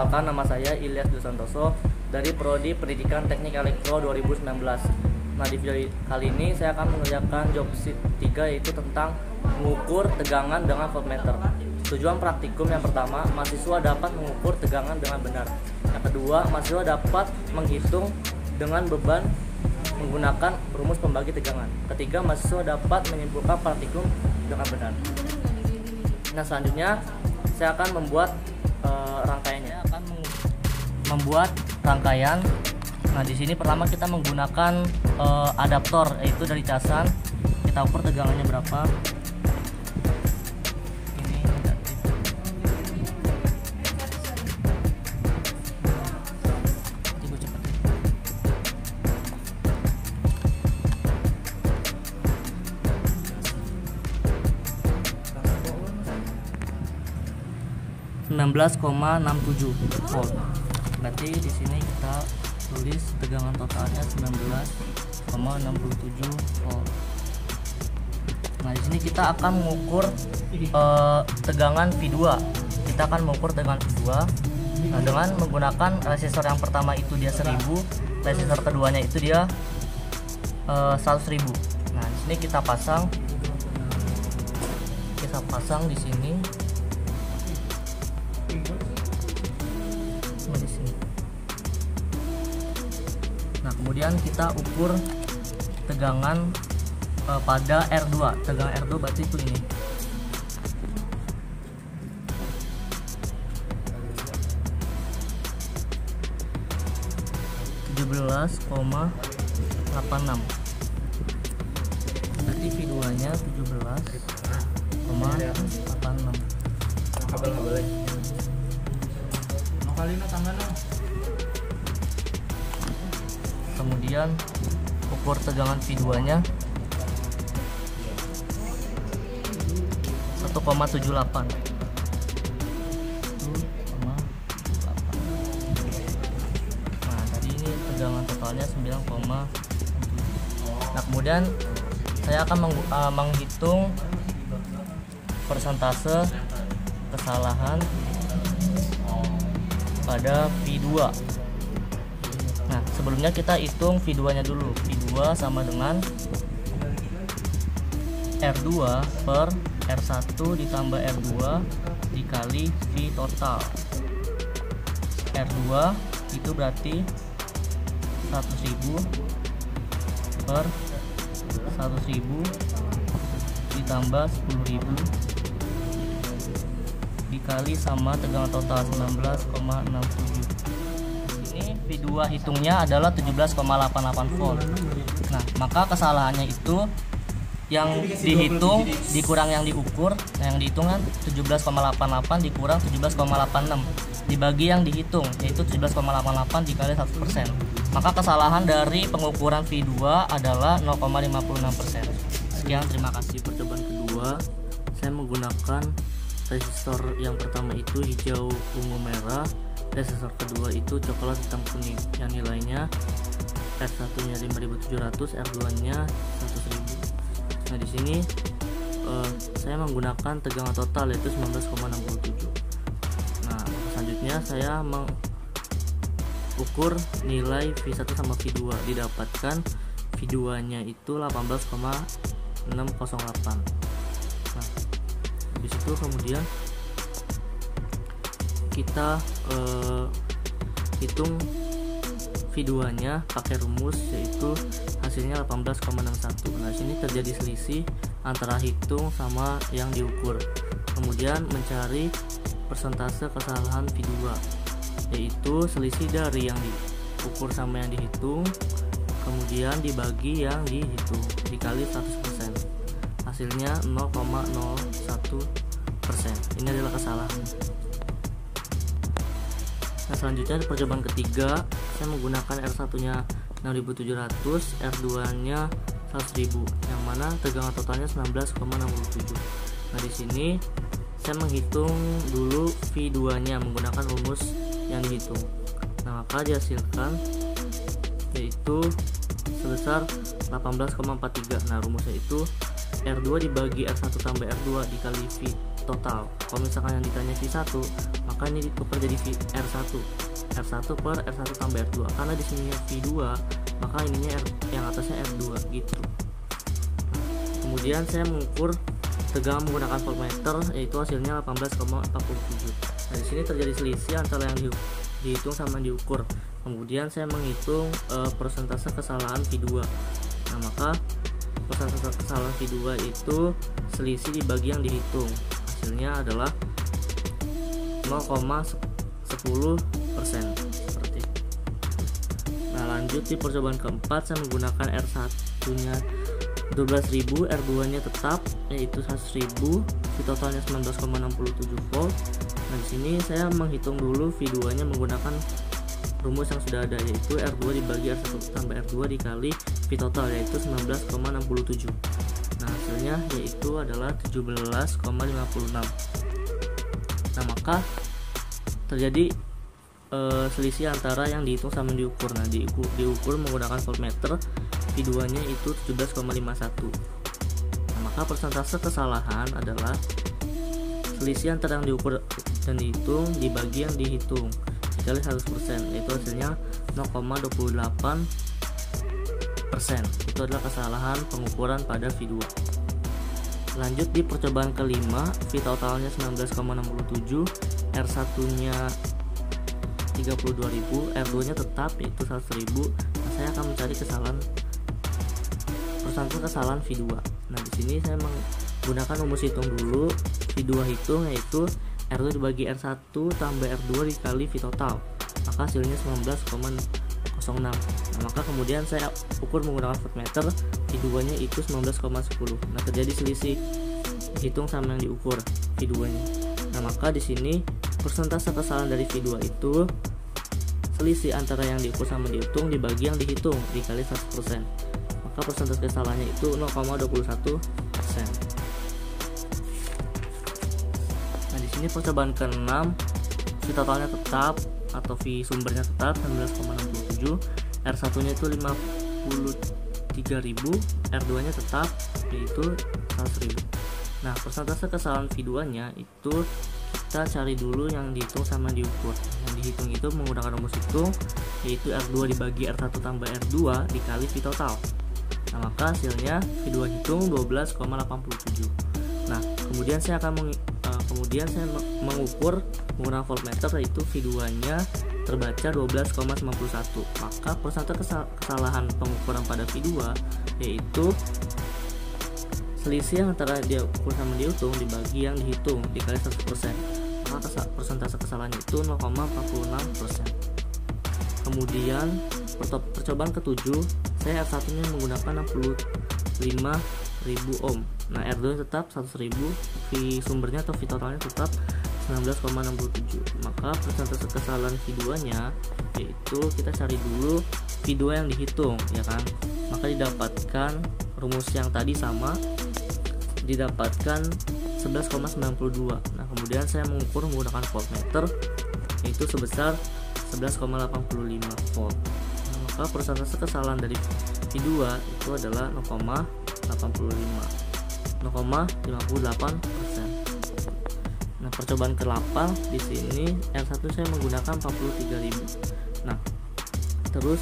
Perkenalkan, nama saya Ilyas Dwi Santoso dari Prodi Pendidikan Teknik Elektro 2019. Nah, di video kali ini saya akan mengerjakan job sheet 3, yaitu tentang mengukur tegangan dengan voltmeter. Tujuan praktikum yang pertama, mahasiswa dapat mengukur tegangan dengan benar. Yang kedua, mahasiswa dapat menghitung dengan beban menggunakan rumus pembagi tegangan. Ketiga, mahasiswa dapat menyimpulkan praktikum dengan benar. Nah, selanjutnya saya akan membuat rangkaiannya. Saya akan membuat rangkaian. Nah, di sini pertama kita menggunakan adaptor, yaitu dari casan. Kita ukur tegangannya berapa. Ini negatif. Coba cepat. 19,67 volt. Berarti di sini kita tulis tegangan totalnya 19,67 volt. Nah, di sini kita akan mengukur tegangan V2. Kita akan mengukur tegangan V2 dengan menggunakan resistor yang pertama itu dia 1000, resistor keduanya itu dia 100.000. Nah, di sini kita pasang di sini. Di sini. Nah, kemudian kita ukur tegangan pada R2. Tegangan R2 berarti itu ini. (17,86). Berarti V2 nya 17,86. Kemudian ukur tegangan V2 nya 1,78. Nah, tadi ini tegangan totalnya 9,7. Nah, kemudian saya akan menghitung persentase kesalahan pada V2. Nah, sebelumnya kita hitung V2 nya dulu. V2 sama dengan R2 per R1 ditambah R2 dikali V total. R2 itu berarti 100.000 per 100.000 ditambah 10.000 dikali sama tegangan total 19,67. Ini V2 hitungnya adalah 17,88 volt. Nah, maka kesalahannya itu yang dihitung dikurang yang diukur. Nah, yang dihitung kan 17,88 dikurang 17,86 dibagi yang dihitung, yaitu 17,88 dikali 100%. Maka kesalahan dari pengukuran V2 adalah 0,56%. Sekian, terima kasih. Percobaan kedua, saya menggunakan resistor yang pertama itu hijau, ungu, merah. Resistor kedua itu coklat, hitam, kuning. Yang nilainya R1 nya 5.700, R2 nya 100.000. Nah, di sini saya menggunakan tegangan total yaitu 19,67. Nah, selanjutnya saya mengukur nilai V1 sama V2. Didapatkan V2 nya itu 18,608. Nah, habis itu kemudian kita hitung V2 nya pakai rumus, yaitu hasilnya 18,61. Nah, sini terjadi selisih antara hitung sama yang diukur. Kemudian mencari persentase kesalahan V2, yaitu selisih dari yang diukur sama yang dihitung, kemudian dibagi yang dihitung dikali 100%. Hasilnya 0,01%. Ini adalah kesalahan. Nah, selanjutnya percobaan ketiga, saya menggunakan R1 nya 6.700, R2 nya 100.000, yang mana tegangan totalnya 19,67. Nah, di sini saya menghitung dulu V2 nya menggunakan rumus yang dihitung. Nah, maka dihasilkan yaitu sebesar 18,43. Nah, rumusnya itu R2 dibagi R1 tambah R2 dikali V total. Kalau misalkan yang ditanya V1, maka ini ditukar jadi R1 per R1 tambah R2. Karena di sini V2, maka ininya yang atasnya R2 gitu. Kemudian saya mengukur tegangan menggunakan voltmeter, yaitu hasilnya 18,47. Nah, di sini terjadi selisih antara yang dihitung sama yang diukur. Kemudian saya menghitung persentase kesalahan V2. Nah, maka persentase kesalahan V2 itu selisih dibagi yang dihitung. Hasilnya adalah 0,10% seperti itu. Nah, lanjut di percobaan keempat, saya menggunakan R1-nya 12.000, R2-nya tetap yaitu 100.000, V totalnya 19,67 volt. Nah, di sini saya menghitung dulu V2-nya menggunakan rumus yang sudah ada, yaitu R2 dibagi R1 tambah R2 dikali V total, yaitu 19,67. Nah, hasilnya yaitu adalah 17,56. Nah, maka terjadi selisih antara yang dihitung sama yang diukur. Nah, diukur menggunakan voltmeter, V2-nya itu 17,51. Nah, maka persentase kesalahan adalah selisih antara yang diukur dan dihitung dibagi yang dihitung dikali 100%, yaitu hasilnya 0,28%. Itu adalah kesalahan pengukuran pada V2. Lanjut di percobaan kelima, V totalnya 19,67, R1-nya 32.000, R2-nya tetap yaitu 100.000. Nah, saya akan mencari persentase kesalahan V2. Nah, di sini saya menggunakan rumus hitung dulu. V2 hitung yaitu R2 dibagi R1 tambah R2 dikali V total, maka hasilnya 19,06. Nah, maka kemudian saya ukur menggunakan voltmeter, V2-nya itu 19,10. Nah, terjadi selisih hitung sama yang diukur V2-nya. Nah, maka di sini persentase kesalahan dari V2 itu selisih antara yang diukur sama dihitung dibagi yang dihitung dikali 100%. Maka persentase kesalahannya itu 0,21%. Nah, di sini percobaan ke-6, V totalnya tetap atau V sumbernya tetap 19,67, R1-nya itu 53.000, R2-nya tetap yaitu 100.000. Nah, persentase kesalahan V2-nya itu kita cari dulu yang dihitung sama diukur. Yang dihitung itu menggunakan rumus hitung, yaitu R2 dibagi R1 tambah R2 dikali V total. Nah, maka hasilnya V2 hitung 12,87. Nah, kemudian saya mengukur menggunakan voltmeter, yaitu V2-nya terbaca 12,91. Maka persentase kesalahan pengukuran pada V2 yaitu selisih antara diukur sama dihitung dibagi yang dihitung dikali 100%. Maka persentase kesalahannya itu 0,46%. Kemudian percobaan ke-7, saya R1-nya menggunakan 65.000 ohm. Nah, R2 tetap 100.000, V sumbernya atau V totalnya tetap 19,67. Maka persentase kesalahan V2-nya yaitu kita cari dulu V2 yang dihitung, ya kan? Maka didapatkan rumus yang tadi sama, didapatkan 11,92. Nah, kemudian saya mengukur menggunakan voltmeter yaitu sebesar 11,85 volt. Nah, maka persentase kesalahan dari V2 itu adalah 0,58%. Nah, percobaan ke-8 di sini R1 saya menggunakan 43.000. Nah, terus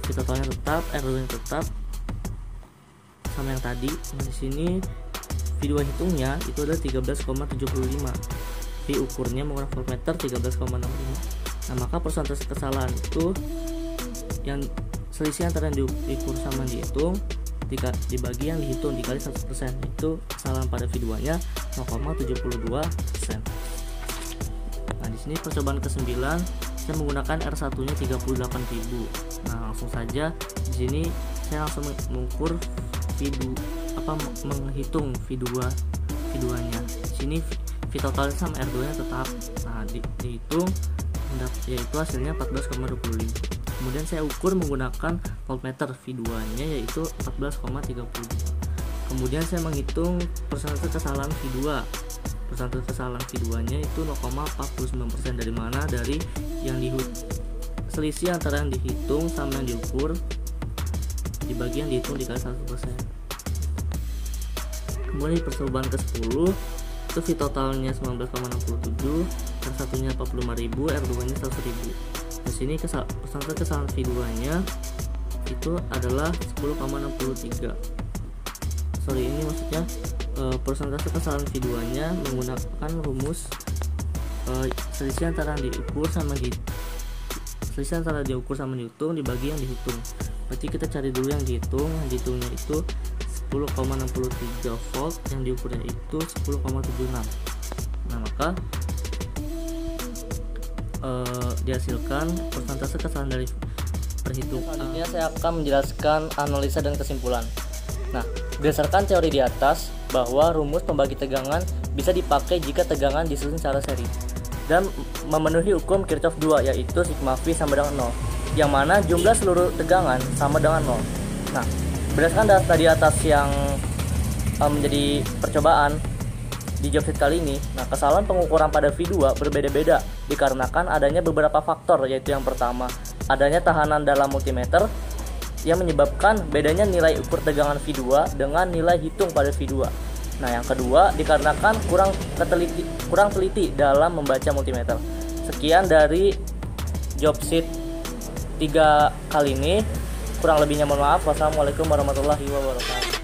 V totalnya tetap, R2 nya tetap sama yang tadi. Nah, di sini V2 hitungnya itu adalah 13,75, V ukurnya menggunakan voltmeter 13,65. Nah, maka persentase kesalahan itu yang selisih antara yang diukur sama yang dihitung dibagi yang dihitung dikali 100%, itu kesalahan pada V2 nya 0,72%. Nah, di sini percobaan ke-9 saya menggunakan R1 nya 38.000. Nah, langsung saja di sini saya langsung mengukur menghitung V2-nya. Di sini V total sama R2-nya tetap. Nah, dihitung yaitu hasilnya 14,25. Kemudian saya ukur menggunakan voltmeter, V2-nya yaitu 14,32. Kemudian saya menghitung persentase kesalahan V2. Persentase kesalahan V2-nya itu 0,49%, dari mana? Dari yang selisih antara yang dihitung sama yang diukur dibagi yang dihitung dikali 100%. Kemudian di percobaan ke-10 itu V totalnya 19,67, R1 nya 45.000, R2 nya 100.000. Di sini persentase kesalahan V2 nya itu adalah 10,63. Sorry, ini maksudnya persentase kesalahan V2 nya menggunakan rumus selisih antara diukur sama dihitung dibagi yang dihitung. Berarti kita cari dulu yang dihitung. Yang dihitungnya itu 10,63 volt, yang diukurnya itu 10,76. Nah, maka dihasilkan persentase kesalahan dari perhitungan. Selanjutnya saya akan menjelaskan analisa dan kesimpulan. Nah, berdasarkan teori di atas bahwa rumus pembagi tegangan bisa dipakai jika tegangan disusun secara seri dan memenuhi hukum Kirchhoff 2, yaitu sigma V sama dengan 0, yang mana jumlah seluruh tegangan sama dengan 0. Nah, berdasarkan data di atas yang menjadi percobaan di job sheet kali ini, nah kesalahan pengukuran pada V2 berbeda-beda dikarenakan adanya beberapa faktor, yaitu yang pertama, adanya tahanan dalam multimeter yang menyebabkan bedanya nilai ukur tegangan V2 dengan nilai hitung pada V2. Nah, yang kedua, dikarenakan kurang teliti dalam membaca multimeter. Sekian dari job sheet 3 kali ini. Kurang lebihnya mohon maaf. Wassalamualaikum warahmatullahi wabarakatuh.